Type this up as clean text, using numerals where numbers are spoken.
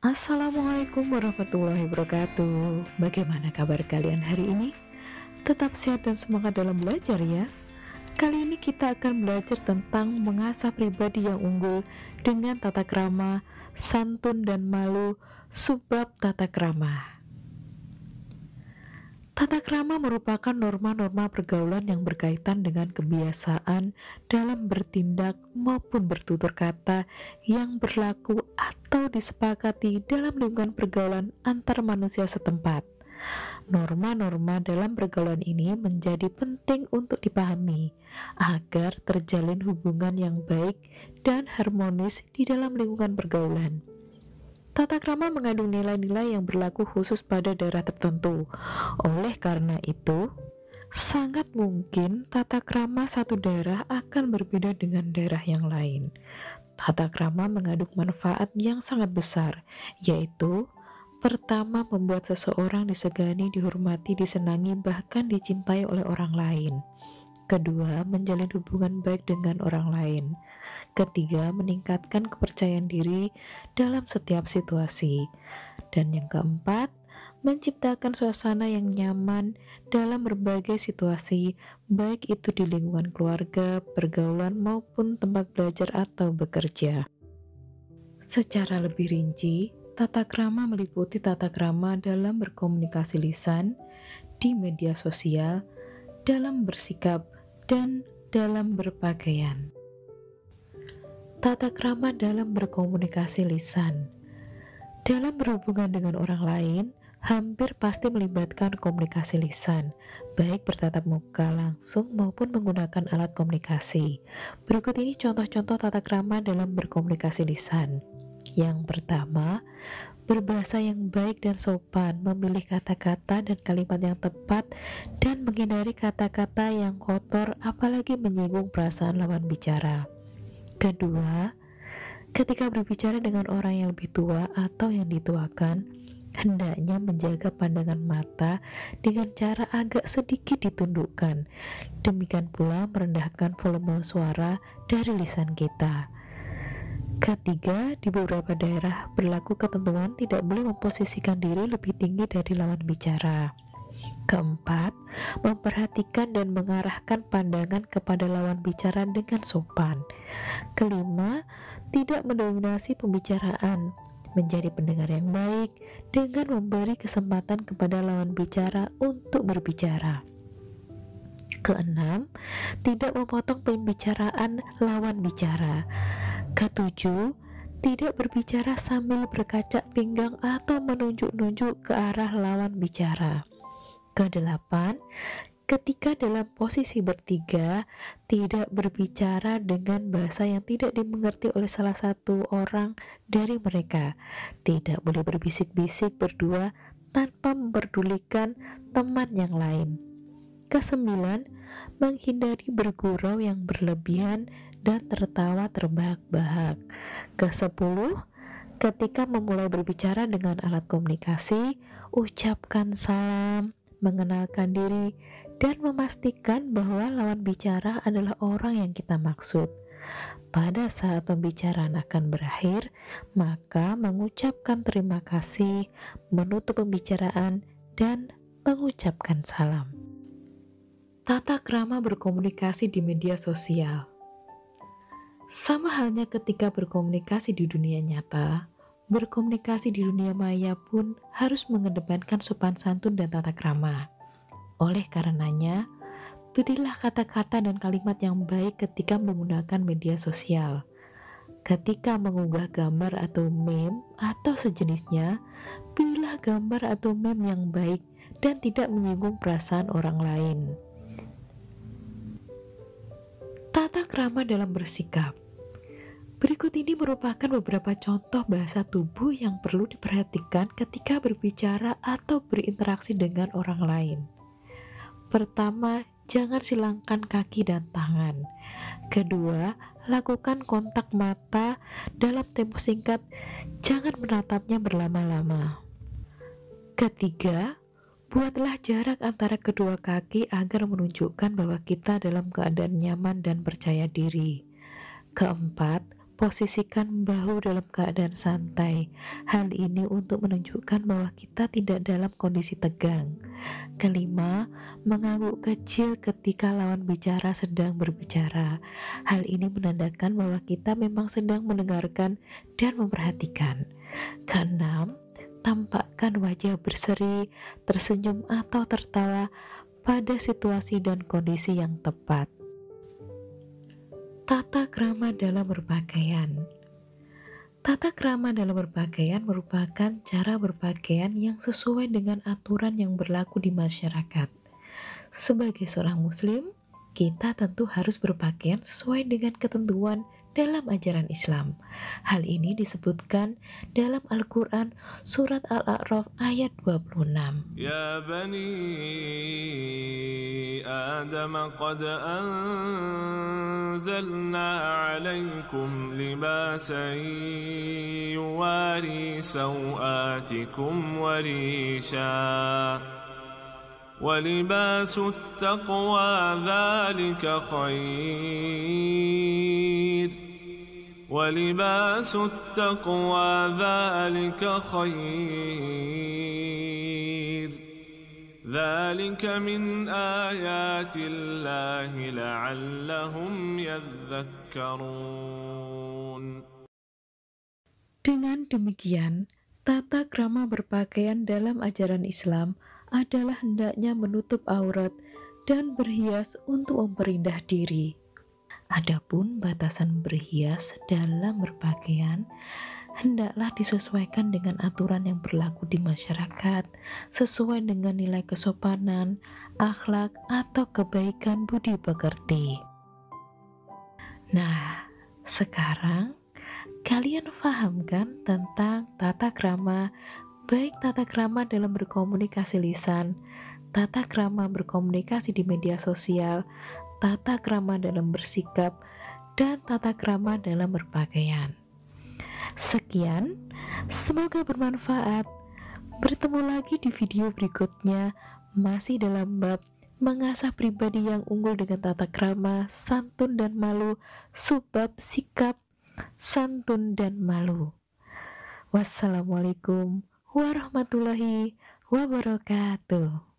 Assalamualaikum warahmatullahi wabarakatuh. Bagaimana kabar kalian hari ini? Tetap sehat dan semangat dalam belajar ya. Kali ini kita akan belajar tentang mengasah pribadi yang unggul dengan tata krama, santun dan malu, subbab tata krama. Tata krama merupakan norma-norma pergaulan yang berkaitan dengan kebiasaan dalam bertindak maupun bertutur kata yang berlaku atau disepakati dalam lingkungan pergaulan antar manusia setempat. Norma-norma dalam pergaulan ini menjadi penting untuk dipahami agar terjalin hubungan yang baik dan harmonis di dalam lingkungan pergaulan. Tata krama mengandung nilai-nilai yang berlaku khusus pada daerah tertentu. Oleh karena itu, sangat mungkin tata krama satu daerah akan berbeda dengan daerah yang lain. Tata krama mengandung manfaat yang sangat besar, yaitu pertama, membuat seseorang disegani, dihormati, disenangi, bahkan dicintai oleh orang lain. Kedua, menjalin hubungan baik dengan orang lain. Ketiga, meningkatkan kepercayaan diri dalam setiap situasi. Dan yang keempat, menciptakan suasana yang nyaman dalam berbagai situasi, baik itu di lingkungan keluarga, pergaulan, maupun tempat belajar atau bekerja. Secara lebih rinci, tata krama meliputi tata krama dalam berkomunikasi lisan, di media sosial, dalam bersikap, dan dalam berpakaian. Tata krama dalam berkomunikasi lisan. Dalam berhubungan dengan orang lain, hampir pasti melibatkan komunikasi lisan, baik bertatap muka langsung maupun menggunakan alat komunikasi. Berikut ini contoh-contoh tata krama dalam berkomunikasi lisan. Yang pertama, berbahasa yang baik dan sopan, memilih kata-kata dan kalimat yang tepat, dan menghindari kata-kata yang kotor, apalagi menyinggung perasaan lawan bicara. Kedua, ketika berbicara dengan orang yang lebih tua atau yang dituakan, hendaknya menjaga pandangan mata dengan cara agak sedikit ditundukkan. Demikian pula merendahkan volume suara dari lisan kita. Ketiga, di beberapa daerah berlaku ketentuan tidak boleh memposisikan diri lebih tinggi dari lawan bicara. Keempat, memperhatikan dan mengarahkan pandangan kepada lawan bicara dengan sopan. Kelima, tidak mendominasi pembicaraan, menjadi pendengar yang baik dengan memberi kesempatan kepada lawan bicara untuk berbicara. Keenam, tidak memotong pembicaraan lawan bicara. Ketujuh, tidak berbicara sambil berkaca pinggang atau menunjuk-nunjuk ke arah lawan bicara. Kedelapan, ketika dalam posisi bertiga, tidak berbicara dengan bahasa yang tidak dimengerti oleh salah satu orang dari mereka. Tidak boleh berbisik-bisik berdua tanpa memperdulikan teman yang lain. Kesembilan, menghindari bergurau yang berlebihan dan tertawa terbahak-bahak. Kesepuluh, ketika memulai berbicara dengan alat komunikasi, ucapkan salam, mengenalkan diri, dan memastikan bahwa lawan bicara adalah orang yang kita maksud. Pada saat pembicaraan akan berakhir, maka mengucapkan terima kasih, menutup pembicaraan, dan mengucapkan salam. Tata krama berkomunikasi di media sosial. Sama halnya ketika berkomunikasi di dunia nyata, berkomunikasi di dunia maya pun harus mengedepankan sopan santun dan tata krama. Oleh karenanya, pilihlah kata-kata dan kalimat yang baik ketika menggunakan media sosial. Ketika mengunggah gambar atau meme atau sejenisnya, pilihlah gambar atau meme yang baik dan tidak menyinggung perasaan orang lain. Tata krama dalam bersikap. Berikut ini merupakan beberapa contoh bahasa tubuh yang perlu diperhatikan ketika berbicara atau berinteraksi dengan orang lain. Pertama, jangan silangkan kaki dan tangan. Kedua, lakukan kontak mata dalam tempo singkat, jangan menatapnya berlama-lama. Ketiga, buatlah jarak antara kedua kaki agar menunjukkan bahwa kita dalam keadaan nyaman dan percaya diri. Keempat, Posisikan bahu dalam keadaan santai. Hal ini untuk menunjukkan bahwa kita tidak dalam kondisi tegang. Kelima, mengangguk kecil ketika lawan bicara sedang berbicara. Hal ini menandakan bahwa kita memang sedang mendengarkan dan memperhatikan. Keenam, tampakkan wajah berseri, tersenyum atau tertawa pada situasi dan kondisi yang tepat. Tata krama dalam berpakaian. Tata krama dalam berpakaian merupakan cara berpakaian yang sesuai dengan aturan yang berlaku di masyarakat. Sebagai seorang muslim, kita tentu harus berpakaian sesuai dengan ketentuan dalam ajaran Islam. Hal ini disebutkan dalam Al-Quran surat Al-A'raf ayat 26. Ya bani Adam qad anzalna alaikum libasan yuwari sawatikum wa risha ولباس التقوى ذلك خير ولباس التقوى ذلك خير ذلك من آيات الله لعلهم يذكرون. Dengan demikian, tata krama berpakaian dalam ajaran Islam adalah hendaknya menutup aurat dan berhias untuk memperindah diri. Adapun batasan berhias dalam berpakaian hendaklah disesuaikan dengan aturan yang berlaku di masyarakat, sesuai dengan nilai kesopanan, akhlak, atau kebaikan budi pekerti. Nah, sekarang kalian paham kan tentang tata krama, baik tata krama dalam berkomunikasi lisan, tata krama berkomunikasi di media sosial, tata krama dalam bersikap, dan tata krama dalam berpakaian. Sekian, semoga bermanfaat. Bertemu lagi di video berikutnya, masih dalam bab mengasah pribadi yang unggul dengan tata krama, santun dan malu, subbab sikap, santun dan malu. Wassalamualaikum warahmatullahi wabarakatuh.